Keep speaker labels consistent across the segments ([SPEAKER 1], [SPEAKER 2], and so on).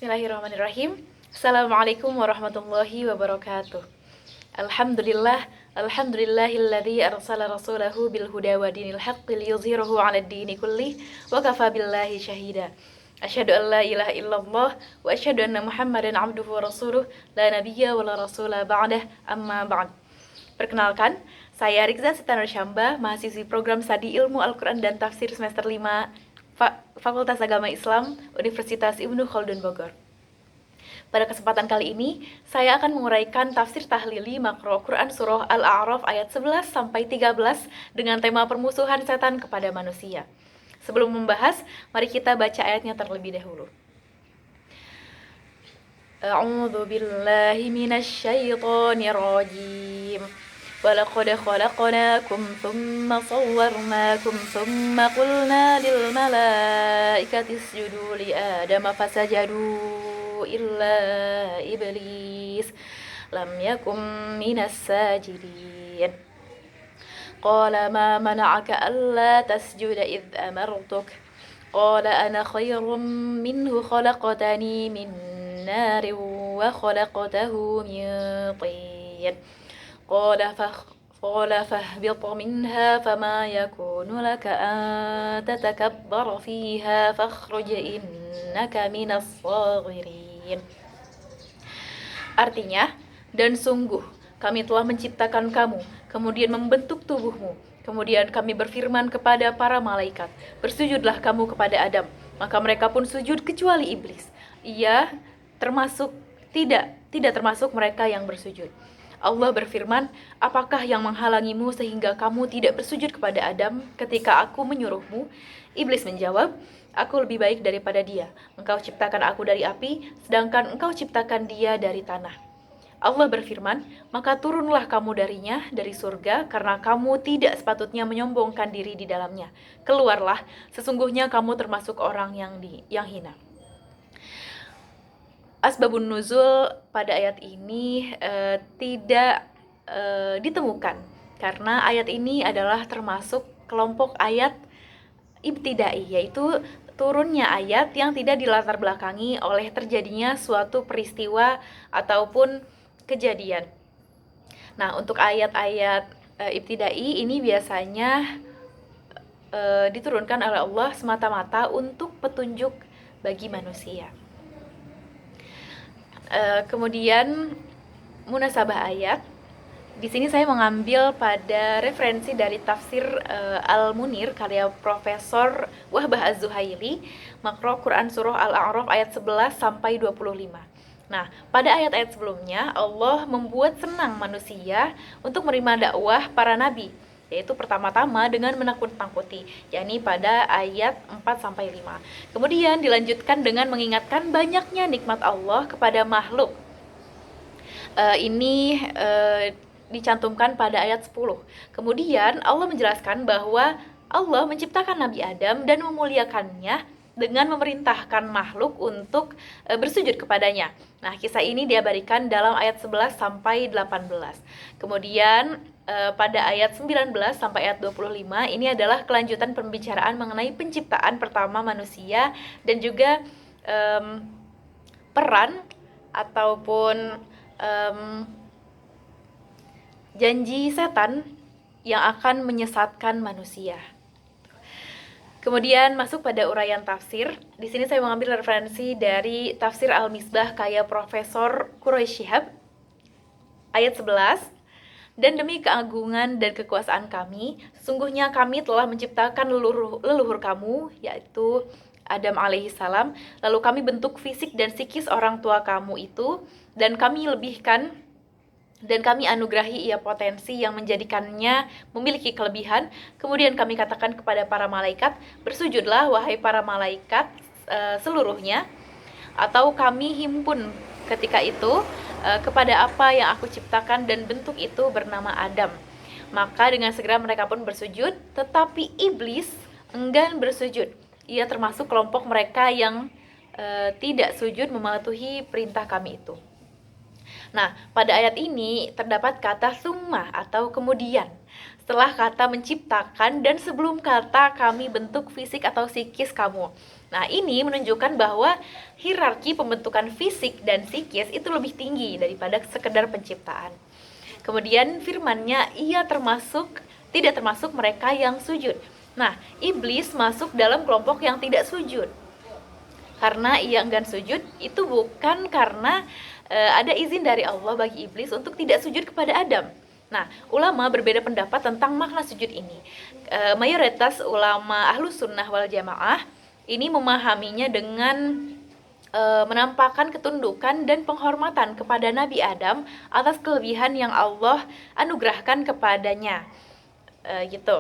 [SPEAKER 1] Bismillahirrahmanirrahim. Assalamualaikum warahmatullahi wabarakatuh. Alhamdulillahilladzi arsala rasulahu bil huda wa dinil haqqi liyuzhirahu 'alad dini kullih wa kafa billahi syahida. Asyhadu an la ilaha illallah wa asyhadu anna Muhammadan 'abduhu wa rasuluh la nabiyya wa la rasula ba'dah amma ba'd. Perkenalkan, saya Rikza Sitanar Syamba, mahasiswi program Studi Ilmu Al-Quran dan Tafsir semester 5 Fakultas Agama Islam Universitas Ibnu Khaldun Bogor. Pada kesempatan kali ini, saya akan menguraikan tafsir tahlili makro Quran Surah Al-A'raf ayat 11 sampai 13 dengan tema permusuhan setan kepada manusia. Sebelum membahas, mari kita baca ayatnya terlebih dahulu. A'udzu billahi minasy syaithanir rajim. وَلَقَدْ خَلَقْنَاكُمْ ثُمَّ صَوَّرْنَاكُمْ ثُمَّ قُلْنَا لِلْمَلَائِكَةِ اسْجُدُوا لِآدَمَ فَسَجَدُوا إِلَّا إِبْلِيسَ لَمْ يَكُنْ مِنَ السَّاجِدِينَ قَالَ مَا مَنَعَكَ أَلَّا تَسْجُدَ إِذْ أَمَرْتُكَ قَالَ أَنَا خَيْرٌ مِّنْهُ خَلَقْتَنِي مِنْ نَارٍ وَخَلَقْتَهُ مِنْ طِينٍ قال فاهبط منها فما يكون لك أن تتكبر فيها فاخرج إنك من الصاغرين. Artinya, dan sungguh kami telah menciptakan kamu, kemudian membentuk tubuhmu. Kemudian kami berfirman kepada para malaikat, bersujudlah kamu kepada Adam. Maka mereka pun sujud kecuali iblis. Ia tidak termasuk mereka yang bersujud. Allah berfirman, apakah yang menghalangimu sehingga kamu tidak bersujud kepada Adam ketika aku menyuruhmu? Iblis menjawab, aku lebih baik daripada dia. Engkau ciptakan aku dari api, sedangkan engkau ciptakan dia dari tanah. Allah berfirman, maka turunlah kamu darinya, dari surga, karena kamu tidak sepatutnya menyombongkan diri di dalamnya. Keluarlah, sesungguhnya kamu termasuk orang yang hina. Asbabun nuzul pada ayat ini tidak ditemukan karena ayat ini adalah termasuk kelompok ayat ibtidai, yaitu turunnya ayat yang tidak dilatar belakangi oleh terjadinya suatu peristiwa ataupun kejadian. Nah, untuk ayat-ayat ibtidai ini biasanya diturunkan oleh Allah semata-mata untuk petunjuk bagi manusia. Kemudian munasabah ayat. Di sini saya mengambil pada referensi dari tafsir Al-Munir karya Profesor Wahbah Az-Zuhaili, makro Quran Surah Al-A'raf ayat 11 sampai 25. Nah, pada ayat-ayat sebelumnya Allah membuat senang manusia untuk menerima dakwah para nabi, yaitu pertama-tama dengan menakut-nakuti, yakni pada ayat 4-5. Kemudian dilanjutkan dengan mengingatkan banyaknya nikmat Allah kepada makhluk. Ini dicantumkan pada ayat 10. Kemudian Allah menjelaskan bahwa Allah menciptakan Nabi Adam dan memuliakannya dengan memerintahkan makhluk untuk bersujud kepadanya. Nah, kisah ini diabadikan dalam ayat 11-18. Kemudian pada ayat 19 sampai ayat 25 ini adalah kelanjutan pembicaraan mengenai penciptaan pertama manusia dan juga peran ataupun janji setan yang akan menyesatkan manusia. Kemudian masuk pada uraian tafsir. Di sini saya mengambil referensi dari tafsir Al-Misbah karya Profesor Quraish Shihab ayat 11. Dan demi keagungan dan kekuasaan kami, sesungguhnya kami telah menciptakan leluhur kamu, yaitu Adam alaihissalam. Lalu kami bentuk fisik dan psikis orang tua kamu itu, dan kami anugerahi ia potensi yang menjadikannya memiliki kelebihan. Kemudian kami katakan kepada para malaikat, bersujudlah wahai para malaikat seluruhnya, atau kami himpun ketika itu kepada apa yang aku ciptakan, dan bentuk itu bernama Adam. Maka dengan segera mereka pun bersujud, tetapi iblis enggan bersujud. Ia termasuk kelompok mereka yang tidak sujud mematuhi perintah kami itu. Nah, pada ayat ini terdapat kata summa atau kemudian. Setelah kata menciptakan dan sebelum kata kami bentuk fisik atau psikis kamu. Nah, ini menunjukkan bahwa hierarki pembentukan fisik dan psikis itu lebih tinggi daripada sekedar penciptaan. Kemudian firman-Nya, ia tidak termasuk mereka yang sujud. Nah, iblis masuk dalam kelompok yang tidak sujud. Karena ia enggan sujud itu bukan karena ada izin dari Allah bagi iblis untuk tidak sujud kepada Adam. Nah, ulama berbeda pendapat tentang makna sujud ini. Mayoritas ulama Ahlus Sunnah wal Jamaah ini memahaminya dengan menampakkan ketundukan dan penghormatan kepada Nabi Adam atas kelebihan yang Allah anugerahkan kepadanya. Gitu.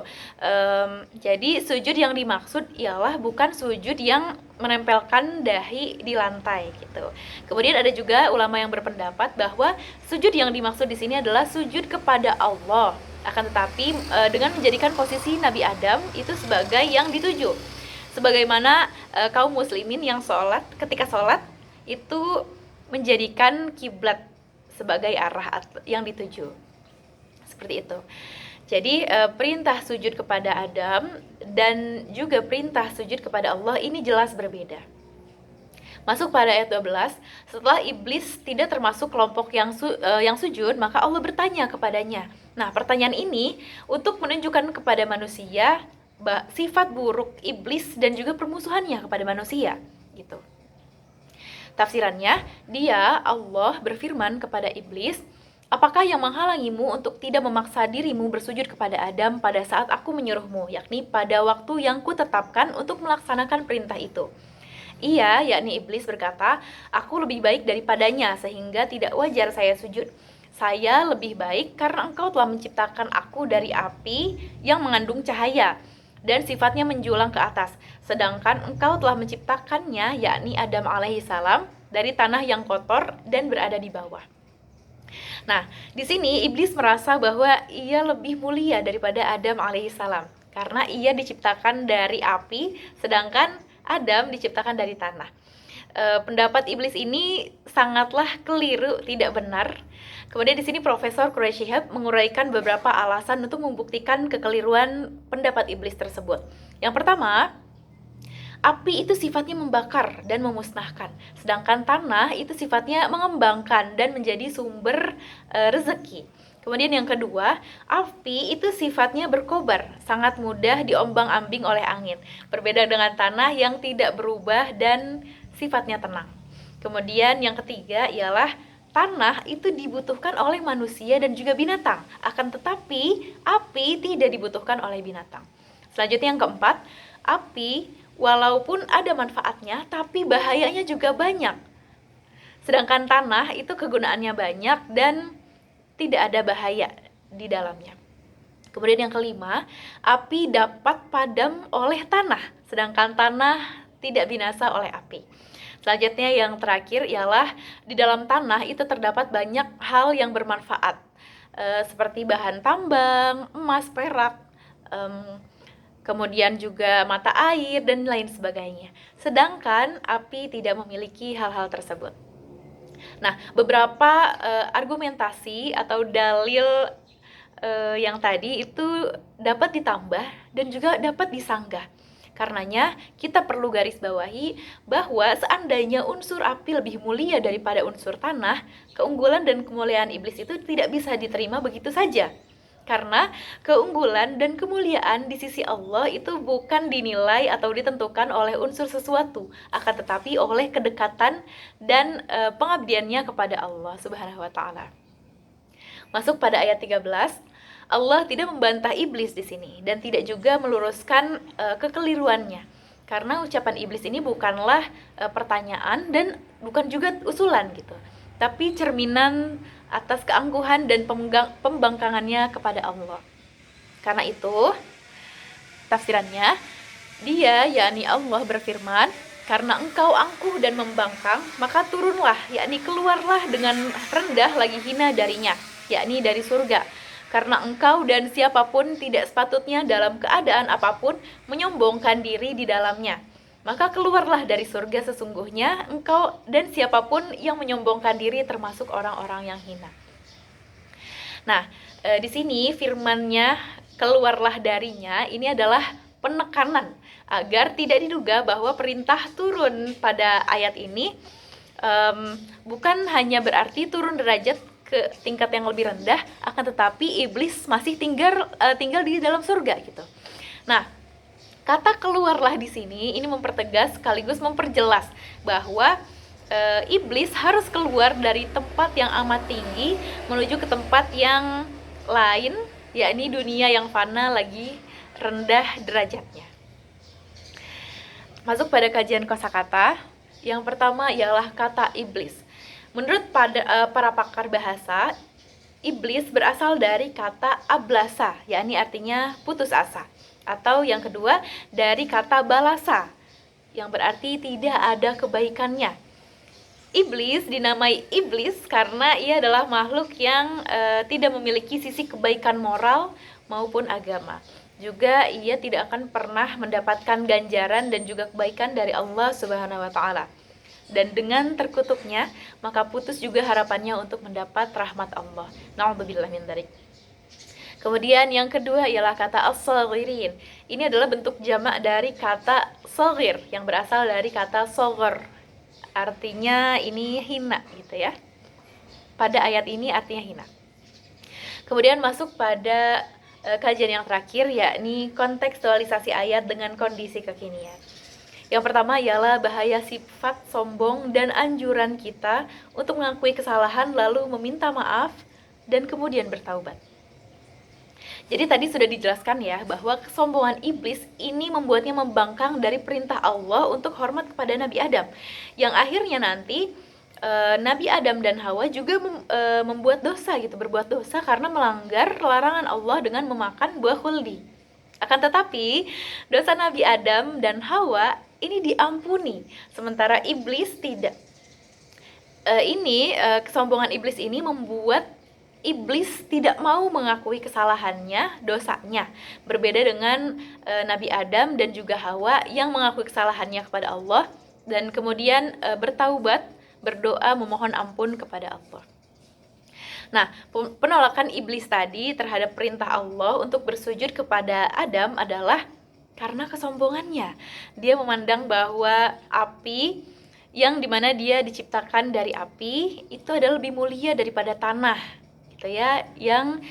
[SPEAKER 1] Jadi sujud yang dimaksud ialah bukan sujud yang menempelkan dahi di lantai gitu. Kemudian ada juga ulama yang berpendapat bahwa sujud yang dimaksud di sini adalah sujud kepada Allah. Akan tetapi dengan menjadikan posisi Nabi Adam itu sebagai yang dituju. Sebagaimana kaum muslimin yang ketika sholat itu menjadikan kiblat sebagai arah yang dituju. Seperti itu. Jadi perintah sujud kepada Adam dan juga perintah sujud kepada Allah ini jelas berbeda. Masuk pada ayat 12, setelah iblis tidak termasuk kelompok yang sujud, maka Allah bertanya kepadanya. Nah, pertanyaan ini untuk menunjukkan kepada manusia sifat buruk iblis dan juga permusuhannya kepada manusia, gitu. Tafsirannya, Allah berfirman kepada iblis, apakah yang menghalangimu untuk tidak memaksa dirimu bersujud kepada Adam pada saat aku menyuruhmu, yakni pada waktu yang kutetapkan untuk melaksanakan perintah itu? Ia, yakni iblis berkata, aku lebih baik daripadanya sehingga tidak wajar saya sujud. Saya lebih baik karena engkau telah menciptakan aku dari api yang mengandung cahaya dan sifatnya menjulang ke atas, sedangkan engkau telah menciptakannya, yakni Adam alaihissalam, dari tanah yang kotor dan berada di bawah. Nah, di sini iblis merasa bahwa ia lebih mulia daripada Adam alaihissalam karena ia diciptakan dari api, sedangkan Adam diciptakan dari tanah. Pendapat iblis ini sangatlah keliru, tidak benar. Kemudian di sini Profesor Quraish Shihab menguraikan beberapa alasan untuk membuktikan kekeliruan pendapat iblis tersebut. Yang pertama, api itu sifatnya membakar dan memusnahkan, sedangkan tanah itu sifatnya mengembangkan dan menjadi sumber rezeki. Kemudian yang kedua, api itu sifatnya berkobar, sangat mudah diombang-ambing oleh angin, berbeda dengan tanah yang tidak berubah dan sifatnya tenang. Kemudian yang ketiga ialah tanah itu dibutuhkan oleh manusia dan juga binatang, akan tetapi api tidak dibutuhkan oleh binatang. Selanjutnya yang keempat, api walaupun ada manfaatnya, tapi bahayanya juga banyak. Sedangkan tanah itu kegunaannya banyak dan tidak ada bahaya di dalamnya. Kemudian yang kelima, api dapat padam oleh tanah, sedangkan tanah tidak binasa oleh api. Selanjutnya yang terakhir ialah di dalam tanah itu terdapat banyak hal yang bermanfaat, seperti bahan tambang, emas, perak, kemudian juga mata air dan lain sebagainya. Sedangkan api tidak memiliki hal-hal tersebut. Nah, beberapa argumentasi atau dalil yang tadi itu dapat ditambah dan juga dapat disanggah. Karenanya kita perlu garis bawahi bahwa seandainya unsur api lebih mulia daripada unsur tanah, keunggulan dan kemuliaan iblis itu tidak bisa diterima begitu saja. Karena keunggulan dan kemuliaan di sisi Allah itu bukan dinilai atau ditentukan oleh unsur sesuatu, akan tetapi oleh kedekatan dan pengabdiannya kepada Allah Subhanahu wa taala. Masuk pada ayat 13, Allah tidak membantah iblis di sini dan tidak juga meluruskan kekeliruannya. Karena ucapan iblis ini bukanlah pertanyaan dan bukan juga usulan gitu, tapi cerminan atas keangkuhan dan pembangkangannya kepada Allah. Karena itu, tafsirannya, dia yakni Allah berfirman, karena engkau angkuh dan membangkang, maka turunlah, yakni keluarlah dengan rendah lagi hina darinya, yakni dari surga. Karena engkau dan siapapun tidak sepatutnya dalam keadaan apapun menyombongkan diri di dalamnya. Maka keluarlah dari surga, sesungguhnya engkau dan siapapun yang menyombongkan diri termasuk orang-orang yang hina. Nah, di sini firman-Nya keluarlah darinya ini adalah penekanan agar tidak diduga bahwa perintah turun pada ayat ini bukan hanya berarti turun derajat ke tingkat yang lebih rendah, akan tetapi iblis masih tinggal di dalam surga gitu. Nah, kata keluarlah di sini ini mempertegas sekaligus memperjelas bahwa iblis harus keluar dari tempat yang amat tinggi menuju ke tempat yang lain, yakni dunia yang fana lagi rendah derajatnya. Masuk pada kajian kosakata. Yang pertama ialah kata iblis. Menurut para pakar bahasa, iblis berasal dari kata ablasa, yakni artinya putus asa. Atau yang kedua dari kata balasa, yang berarti tidak ada kebaikannya. Iblis dinamai iblis karena ia adalah makhluk yang tidak memiliki sisi kebaikan moral maupun agama. Juga ia tidak akan pernah mendapatkan ganjaran dan juga kebaikan dari Allah Subhanahu wa taala. Dan dengan terkutuknya, maka putus juga harapannya untuk mendapat rahmat Allah. Na'udzubillah min dzalik. Kemudian yang kedua ialah kata as-saghirin. Ini adalah bentuk jamak dari kata saghir yang berasal dari kata saghar. Artinya ini hina gitu ya. Pada ayat ini artinya hina. Kemudian masuk pada kajian yang terakhir, yakni kontekstualisasi ayat dengan kondisi kekinian. Yang pertama ialah bahaya sifat sombong dan anjuran kita untuk mengakui kesalahan lalu meminta maaf dan kemudian bertaubat. Jadi tadi sudah dijelaskan ya bahwa kesombongan iblis ini membuatnya membangkang dari perintah Allah untuk hormat kepada Nabi Adam, yang akhirnya nanti Nabi Adam dan Hawa juga membuat dosa gitu, berbuat dosa karena melanggar larangan Allah dengan memakan buah khuldi. Akan tetapi dosa Nabi Adam dan Hawa ini diampuni, sementara iblis tidak. Kesombongan iblis ini membuat iblis tidak mau mengakui kesalahannya, dosanya. Berbeda dengan Nabi Adam dan juga Hawa yang mengakui kesalahannya kepada Allah dan kemudian bertaubat, berdoa memohon ampun kepada Allah. Nah, penolakan iblis tadi terhadap perintah Allah untuk bersujud kepada Adam adalah karena kesombongannya. Dia memandang bahwa api yang dimana dia diciptakan dari api itu adalah lebih mulia daripada tanah, gitu ya, yang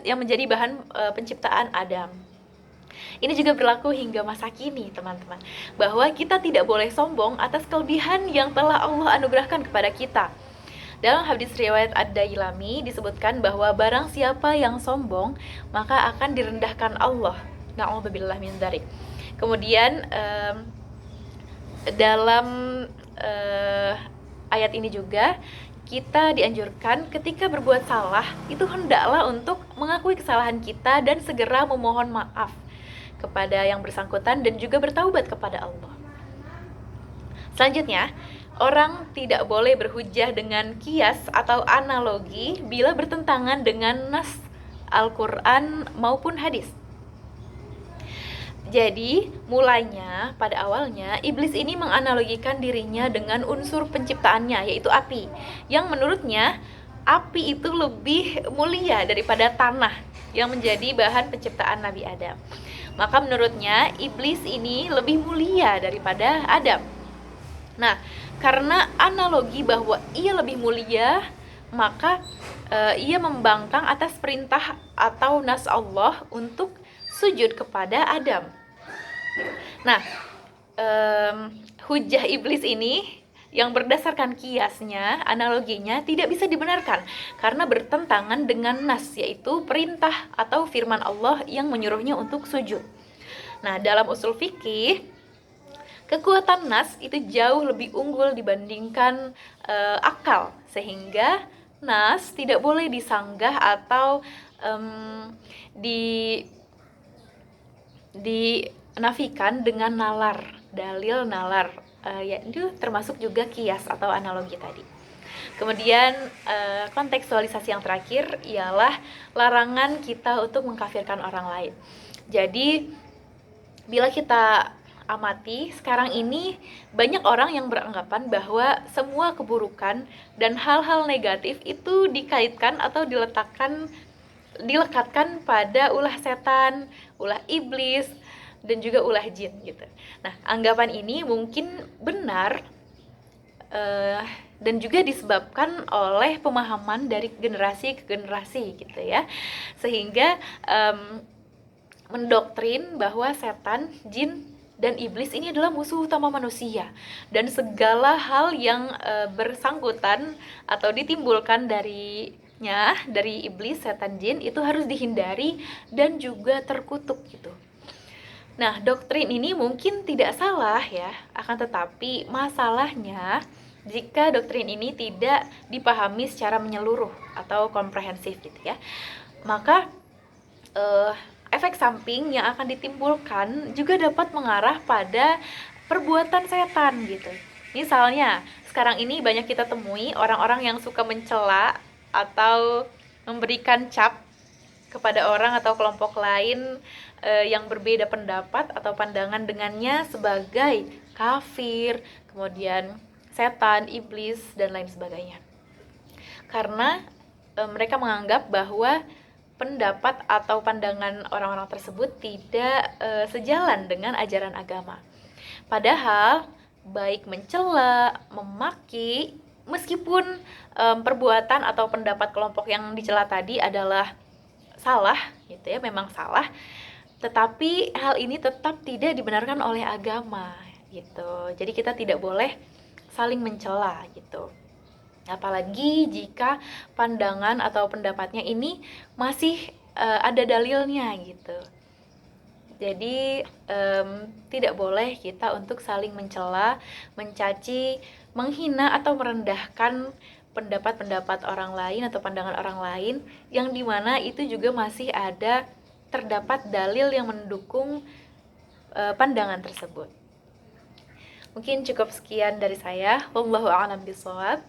[SPEAKER 1] menjadi bahan penciptaan Adam. Ini juga berlaku hingga masa kini, teman-teman, bahwa kita tidak boleh sombong atas kelebihan yang telah Allah anugerahkan kepada kita. Dalam hadis riwayat Ad-Dailami disebutkan bahwa barang siapa yang sombong, maka akan direndahkan Allah. Na'udzubillah min dzalik. Kemudian dalam ayat ini juga kita dianjurkan ketika berbuat salah itu hendaklah untuk mengakui kesalahan kita dan segera memohon maaf kepada yang bersangkutan dan juga bertaubat kepada Allah. Selanjutnya, orang tidak boleh berhujjah dengan kias atau analogi bila bertentangan dengan nas Al-Quran maupun hadis. Jadi, mulainya pada awalnya iblis ini menganalogikan dirinya dengan unsur penciptaannya, yaitu api, yang menurutnya api itu lebih mulia daripada tanah yang menjadi bahan penciptaan Nabi Adam. Maka menurutnya iblis ini lebih mulia daripada Adam. Nah, karena analogi bahwa ia lebih mulia, maka ia membangkang atas perintah atau nas Allah untuk sujud kepada Adam. Nah, hujah iblis ini yang berdasarkan kiasnya, analoginya tidak bisa dibenarkan karena bertentangan dengan nas, yaitu perintah atau firman Allah yang menyuruhnya untuk sujud. Nah, dalam usul fikih, kekuatan nas itu jauh lebih unggul dibandingkan akal, sehingga nas tidak boleh disanggah atau dinafikan dengan nalar, dalil nalar, yaitu termasuk juga kias atau analogi tadi. Kemudian kontekstualisasi yang terakhir ialah larangan kita untuk mengkafirkan orang lain. Jadi bila kita amati sekarang ini banyak orang yang beranggapan bahwa semua keburukan dan hal-hal negatif itu dikaitkan atau dilekatkan pada ulah setan, ulah iblis, dan juga ulah jin gitu. Nah, anggapan ini mungkin benar dan juga disebabkan oleh pemahaman dari generasi ke generasi gitu ya, sehingga mendoktrin bahwa setan, jin, dan iblis ini adalah musuh utama manusia, dan segala hal yang bersangkutan atau ditimbulkan dari iblis, setan, jin itu harus dihindari dan juga terkutuk gitu. Nah, doktrin ini mungkin tidak salah ya, akan tetapi masalahnya jika doktrin ini tidak dipahami secara menyeluruh atau komprehensif gitu ya, maka efek samping yang akan ditimbulkan juga dapat mengarah pada perbuatan setan gitu. Misalnya, sekarang ini banyak kita temui orang-orang yang suka mencela atau memberikan cap kepada orang atau kelompok lain yang berbeda pendapat atau pandangan dengannya sebagai kafir, kemudian setan, iblis, dan lain sebagainya. Karena mereka menganggap bahwa pendapat atau pandangan orang-orang tersebut tidak sejalan dengan ajaran agama. Padahal baik mencela, memaki, meskipun perbuatan atau pendapat kelompok yang dicela tadi adalah salah gitu ya, memang salah, tetapi hal ini tetap tidak dibenarkan oleh agama gitu. Jadi kita tidak boleh saling mencela gitu. Apalagi jika pandangan atau pendapatnya ini masih ada dalilnya gitu. Jadi tidak boleh kita untuk saling mencela, mencaci, menghina atau merendahkan pendapat-pendapat orang lain atau pandangan orang lain, yang dimana itu juga masih ada terdapat dalil yang mendukung pandangan tersebut. Mungkin cukup sekian dari saya. Wallahu a'lam bishawab.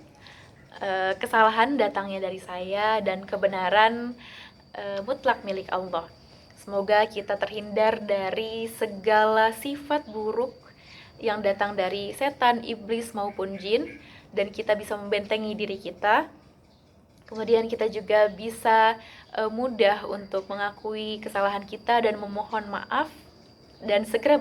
[SPEAKER 1] Kesalahan datangnya dari saya dan kebenaran mutlak milik Allah. Semoga kita terhindar dari segala sifat buruk yang datang dari setan, iblis maupun jin, dan kita bisa membentengi diri kita. Kemudian kita juga bisa mudah untuk mengakui kesalahan kita dan memohon maaf, dan segera